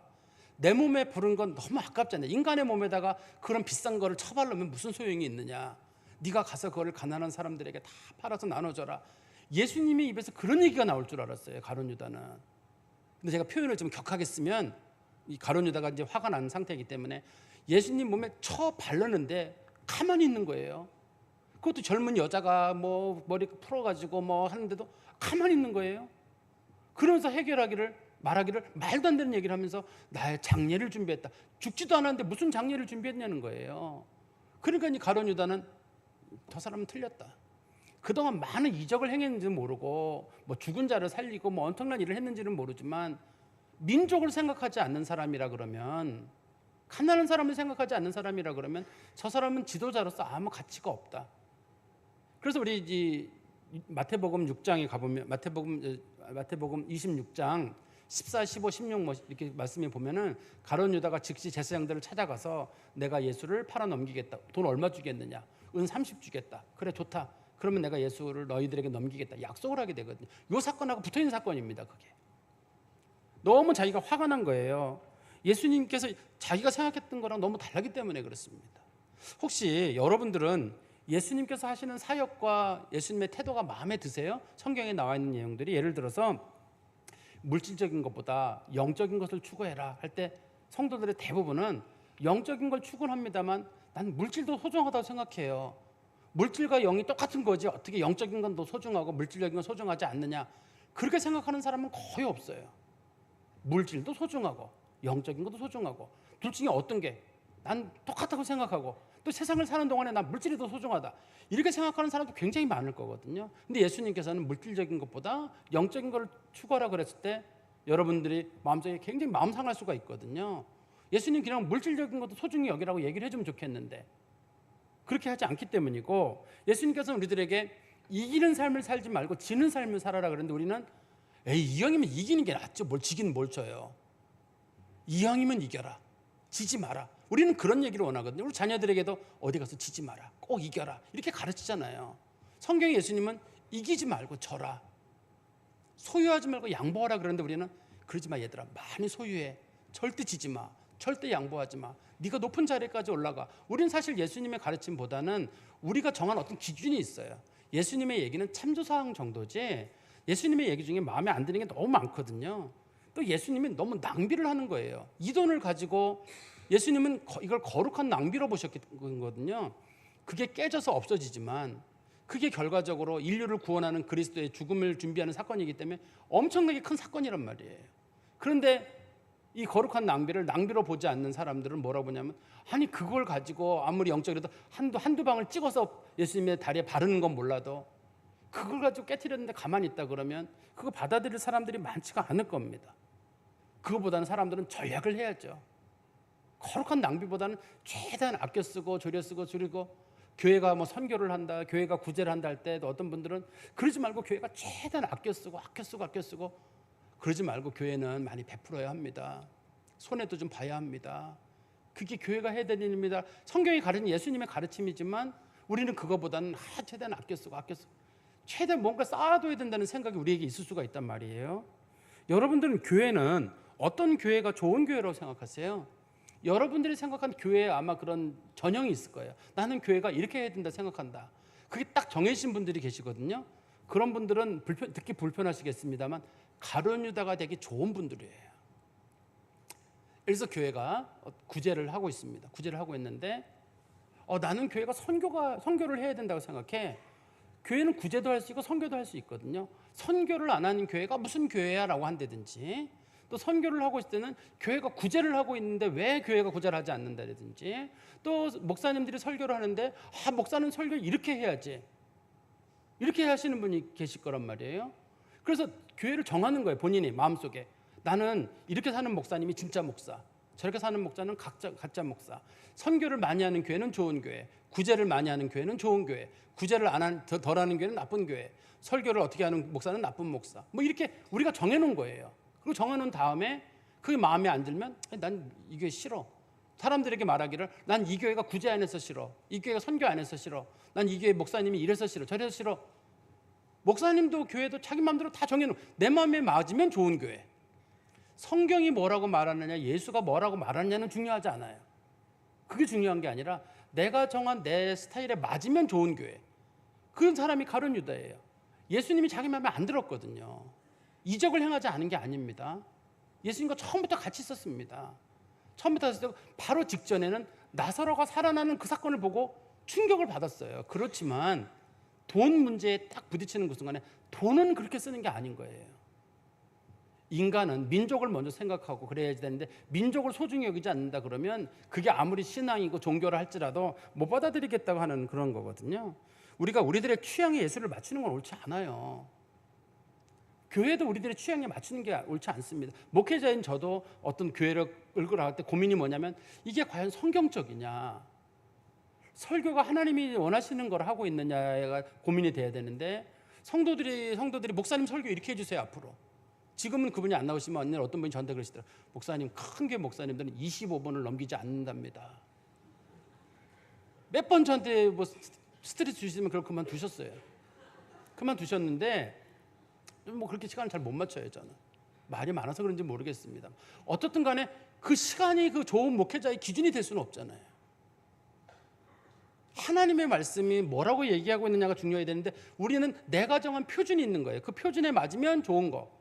내 몸에 부른 건 너무 아깝잖아요. 인간의 몸에다가 그런 비싼 거를 처바르면 무슨 소용이 있느냐. 네가 가서 그거를 가난한 사람들에게 다 팔아서 나눠줘라. 예수님의 입에서 그런 얘기가 나올 줄 알았어요, 가룟 유다는. 근데 제가 표현을 좀 격하게 쓰면 이 가룟 유다가 이제 화가 난 상태이기 때문에 예수님 몸에 바르는데 가만히 있는 거예요. 그것도 젊은 여자가 뭐 머리 풀어가지고 뭐 하는데도 가만히 있는 거예요. 그러면서 말하기를 말도 안 되는 얘기를 하면서 나의 장례를 준비했다. 죽지도 않았는데 무슨 장례를 준비했냐는 거예요. 그러니까 이 가룟 유다는 저 사람은 틀렸다. 그동안 많은 이적을 행했는지는 모르고 뭐 죽은 자를 살리고 뭐 엄청난 일을 했는지는 모르지만 민족을 생각하지 않는 사람이라 그러면, 가난한 사람을 생각하지 않는 사람이라 그러면 저 사람은 지도자로서 아무 가치가 없다. 그래서 우리 이 마태복음 6장에 가보면 마태복음 26장 14, 15, 16 뭐 이렇게 말씀해 보면은 가룟 유다가 즉시 제사장들을 찾아가서 내가 예수를 팔아 넘기겠다. 돈 얼마 주겠느냐? 은 30 주겠다. 그래 좋다. 그러면 내가 예수를 너희들에게 넘기겠다. 약속을 하게 되거든요. 이 사건하고 붙어있는 사건입니다. 그게 너무 자기가 화가 난 거예요. 예수님께서 자기가 생각했던 거랑 너무 다르기 때문에 그렇습니다. 혹시 여러분들은 예수님께서 하시는 사역과 예수님의 태도가 마음에 드세요? 성경에 나와 있는 내용들이, 예를 들어서 물질적인 것보다 영적인 것을 추구해라 할 때 성도들의 대부분은 영적인 걸 추구합니다만 난 물질도 소중하다고 생각해요. 물질과 영이 똑같은 거지 어떻게 영적인 건 더 소중하고 물질적인 건 소중하지 않느냐, 그렇게 생각하는 사람은 거의 없어요. 물질도 소중하고 영적인 것도 소중하고 둘 중에 어떤 게 난 똑같다고 생각하고 또 세상을 사는 동안에 난 물질이 더 소중하다 이렇게 생각하는 사람도 굉장히 많을 거거든요. 근데 예수님께서는 물질적인 것보다 영적인 걸 추구하라 그랬을 때 여러분들이 마음속에 굉장히 마음 상할 수가 있거든요. 예수님 그냥 물질적인 것도 소중히 여기라고 얘기를 해주면 좋겠는데 그렇게 하지 않기 때문이고, 예수님께서는 우리들에게 이기는 삶을 살지 말고 지는 삶을 살아라 그랬는데 우리는 에이 이왕이면 이기는 게 낫죠. 뭘 지긴 뭘 져요. 이왕이면 이겨라. 지지 마라. 우리는 그런 얘기를 원하거든요. 우리 자녀들에게도 어디 가서 지지 마라. 꼭 이겨라. 이렇게 가르치잖아요. 성경에 예수님은 이기지 말고 져라. 소유하지 말고 양보하라 그러는데 우리는 그러지 마 얘들아. 많이 소유해. 절대 지지 마. 절대 양보하지 마. 네가 높은 자리까지 올라가. 우리는 사실 예수님의 가르침보다는 우리가 정한 어떤 기준이 있어요. 예수님의 얘기는 참조사항 정도지 예수님의 얘기 중에 마음에 안 드는 게 너무 많거든요. 또 예수님이 너무 낭비를 하는 거예요. 이 돈을 가지고 예수님은 이걸 거룩한 낭비로 보셨거든요. 그게 깨져서 없어지지만 그게 결과적으로 인류를 구원하는 그리스도의 죽음을 준비하는 사건이기 때문에 엄청나게 큰 사건이란 말이에요. 그런데 이 거룩한 낭비를 낭비로 보지 않는 사람들은 뭐라고 보냐면, 아니 그걸 가지고 아무리 영적이라도 한두 방울 찍어서 예수님의 다리에 바르는 건 몰라도 그걸 가지고 깨트렸는데 가만히 있다 그러면 그거 받아들일 사람들이 많지가 않을 겁니다. 그거보다는 사람들은 전략을 해야죠. 거룩한 낭비보다는 최대한 아껴 쓰고 졸여 쓰고 줄이고, 교회가 뭐 선교를 한다, 교회가 구제를 한다 할 때도 어떤 분들은 그러지 말고 교회가 최대한 아껴 쓰고 그러지 말고 교회는 많이 베풀어야 합니다. 손해도 좀 봐야 합니다. 그게 교회가 해야 되는 일입니다. 성경이 가르치는 예수님의 가르침이지만 우리는 그거보다는 최대한 아껴 쓰고 최대한 뭔가 쌓아둬야 된다는 생각이 우리에게 있을 수가 있단 말이에요. 여러분들은 교회는 어떤 교회가 좋은 교회라고 생각하세요? 여러분들이 생각한 교회에 아마 그런 전형이 있을 거예요. 나는 교회가 이렇게 해야 된다 생각한다. 그게 딱 정해진 분들이 계시거든요. 그런 분들은 듣기 불편하시겠습니다만 가룟 유다가 되기 좋은 분들이에요. 그래서 교회가 구제를 하고 있습니다. 구제를 하고 있는데 나는 교회가 선교를 해야 된다고 생각해. 교회는 구제도 할 수 있고 선교도 할 수 있거든요. 선교를 안 하는 교회가 무슨 교회야 라고 한다든지, 또 선교를 하고 있을 때는 교회가 구제를 하고 있는데 왜 교회가 구제를 하지 않는다든지, 또 목사님들이 설교를 하는데 목사는 설교 이렇게 해야지, 이렇게 하시는 분이 계실 거란 말이에요. 그래서 교회를 정하는 거예요. 본인이 마음속에 나는 이렇게 사는 목사님이 진짜 목사, 저렇게 사는 목사는 가짜 목사. 선교를 많이 하는 교회는 좋은 교회, 구제를 많이 하는 교회는 좋은 교회, 구제를 덜 하는 교회는 나쁜 교회, 설교를 어떻게 하는 목사는 나쁜 목사. 뭐 이렇게 우리가 정해놓은 거예요. 그리고 정해놓은 다음에 그게 마음에 안 들면 난 이 교회 싫어. 사람들에게 말하기를 난 이 교회가 구제 안 해서 싫어, 이 교회가 선교 안 해서 싫어, 난 이 교회 목사님이 이래서 싫어, 저래서 싫어. 목사님도 교회도 자기 마음대로 다 정해놓은, 내 마음에 맞으면 좋은 교회. 성경이 뭐라고 말하느냐, 예수가 뭐라고 말하느냐는 중요하지 않아요. 그게 중요한 게 아니라 내가 정한 내 스타일에 맞으면 좋은 교회. 그런 사람이 가룟 유다예요. 예수님이 자기 마음에 안 들었거든요. 이적을 행하지 않은 게 아닙니다. 예수님과 처음부터 같이 있었습니다. 처음부터 했을 때 바로 직전에는 나사로가 살아나는 그 사건을 보고 충격을 받았어요. 그렇지만 돈 문제에 딱 부딪히는 그 순간에 돈은 그렇게 쓰는 게 아닌 거예요. 인간은 민족을 먼저 생각하고 그래야지 되는데, 민족을 소중히 여기지 않는다 그러면 그게 아무리 신앙이고 종교를 할지라도 못 받아들이겠다고 하는 그런 거거든요. 우리가 우리들의 취향에 예수를 맞추는 건 옳지 않아요. 교회도 우리들의 취향에 맞추는 게 옳지 않습니다. 목회자인 저도 어떤 교회를 나갈 때 고민이 뭐냐면, 이게 과연 성경적이냐, 설교가 하나님이 원하시는 걸 하고 있느냐가 고민이 돼야 되는데, 성도들이 목사님 설교 이렇게 해주세요 앞으로. 지금은 그분이 안 나오시면 언니는 어떤 분이 저한테 그러시더라고요. 목사님, 큰 교회 목사님들은 25번을 넘기지 않는답니다. 몇 번 저한테 뭐 스트레스 주시면 그걸 그만두셨어요. 그만두셨는데 뭐 그렇게 시간을 잘 못 맞춰요. 저는 말이 많아서 그런지 모르겠습니다. 어떻든 간에 그 시간이 그 좋은 목회자의 기준이 될 수는 없잖아요. 하나님의 말씀이 뭐라고 얘기하고 있느냐가 중요해야 되는데, 우리는 내가 정한 표준이 있는 거예요. 그 표준에 맞으면 좋은 거,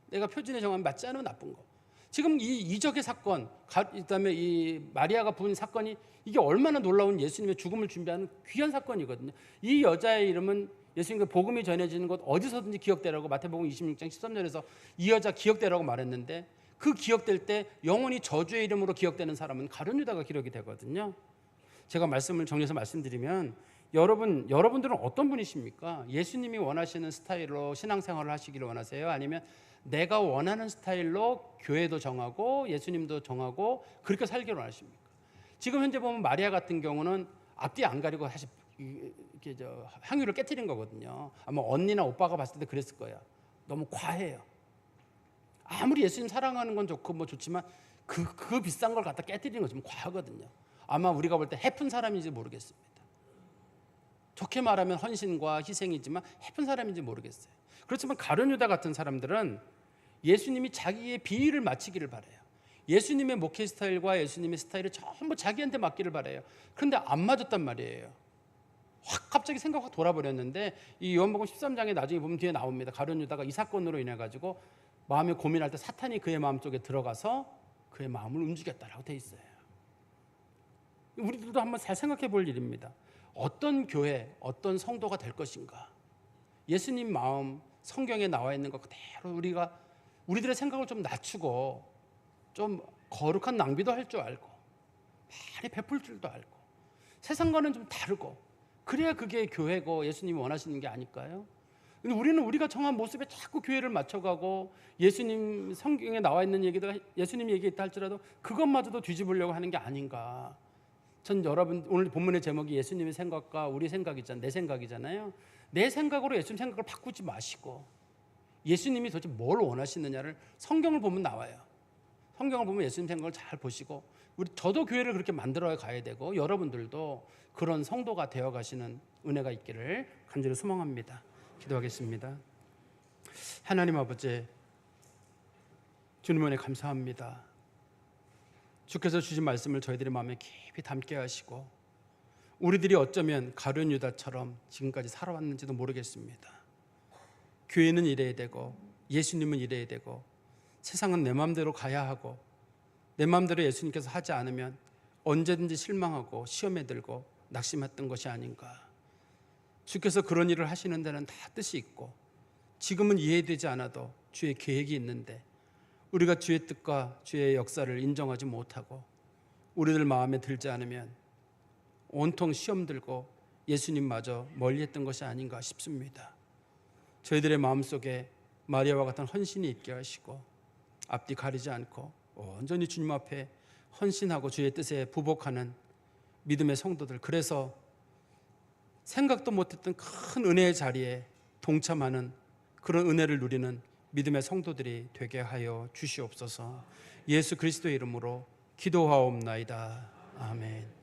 내가 표준에 정하면 맞지 않으면 나쁜 거. 지금 이 이적의 사건, 그다음에 이 마리아가 부은 사건이, 이게 얼마나 놀라운 예수님의 죽음을 준비하는 귀한 사건이거든요. 이 여자의 이름은 예수님과 복음이 전해지는 곳 어디서든지 기억되라고 마태복음 26장 13절에서 이 여자 기억되라고 말했는데, 그 기억될 때 영원히 저주의 이름으로 기억되는 사람은 가룟 유다가 기록이 되거든요. 제가 말씀을 정리해서 말씀드리면, 여러분들은 어떤 분이십니까? 예수님이 원하시는 스타일로 신앙생활을 하시기를 원하세요? 아니면 내가 원하는 스타일로 교회도 정하고 예수님도 정하고 그렇게 살기를 원하십니까? 지금 현재 보면 마리아 같은 경우는 앞뒤 안 가리고 사실 이렇게 향유를 깨뜨린 거거든요. 아마 언니나 오빠가 봤을 때 그랬을 거야. 너무 과해요. 아무리 예수님 사랑하는 건 좋고 뭐 좋지만 그 비싼 걸 갖다 깨뜨리는 거 좀 과하거든요. 아마 우리가 볼 때 해픈 사람인지 모르겠습니다. 좋게 말하면 헌신과 희생이지만 해픈 사람인지 모르겠어요. 그렇지만 가룟 유다 같은 사람들은 예수님이 자기의 비위를 맞추기를 바라요. 예수님의 목회 스타일과 예수님의 스타일을 전부 자기한테 맡기를 바라요. 그런데 안 맞았단 말이에요. 확 갑자기 생각 확 돌아버렸는데, 이 요한복음 13장에 나중에 보면 뒤에 나옵니다. 가룟 유다가 이 사건으로 인해 가지고 마음에 고민할 때 사탄이 그의 마음 속에 들어가서 그의 마음을 움직였다라고 돼 있어요. 우리들도 한번 잘 생각해 볼 일입니다. 어떤 교회, 어떤 성도가 될 것인가? 예수님 마음, 성경에 나와 있는 것 그대로 우리들의 생각을 좀 낮추고, 좀 거룩한 낭비도 할 줄 알고, 많이 베풀 줄도 알고, 세상과는 좀 다르고, 그래야 그게 교회고 예수님이 원하시는 게 아닐까요? 근데 우리는 우리가 정한 모습에 자꾸 교회를 맞춰가고, 예수님 성경에 나와 있는 얘기도 예수님이 얘기했다 할지라도 그것마저도 뒤집으려고 하는 게 아닌가. 전 여러분, 오늘 본문의 제목이 예수님의 생각과 우리 생각이잖아요. 내 생각이잖아요. 내 생각으로 예수님 생각을 바꾸지 마시고, 예수님이 도대체 뭘 원하시느냐를 성경을 보면 나와요. 성경을 보면 예수님 생각을 잘 보시고, 저도 교회를 그렇게 만들어 가야 되고, 여러분들도 그런 성도가 되어 가시는 은혜가 있기를 간절히 소망합니다. 기도하겠습니다. 하나님 아버지, 주님 은혜 감사합니다. 주께서 주신 말씀을 저희들의 마음에 깊이 담게 하시고, 우리들이 어쩌면 가룟 유다처럼 지금까지 살아왔는지도 모르겠습니다. 교회는 이래야 되고 예수님은 이래야 되고, 세상은 내 마음대로 가야 하고, 내 마음대로 예수님께서 하지 않으면 언제든지 실망하고 시험에 들고 낙심했던 것이 아닌가. 주께서 그런 일을 하시는 데는 다 뜻이 있고 지금은 이해되지 않아도 주의 계획이 있는데 우리가 주의 뜻과 주의 역사를 인정하지 못하고 우리들 마음에 들지 않으면 온통 시험 들고 예수님마저 멀리했던 것이 아닌가 싶습니다. 저희들의 마음속에 마리아와 같은 헌신이 있게 하시고 앞뒤 가리지 않고 온전히 주님 앞에 헌신하고 주의 뜻에 부복하는 믿음의 성도들, 그래서 생각도 못했던 큰 은혜의 자리에 동참하는 그런 은혜를 누리는 믿음의 성도들이 되게 하여 주시옵소서. 예수 그리스도의 이름으로 기도하옵나이다. 아멘.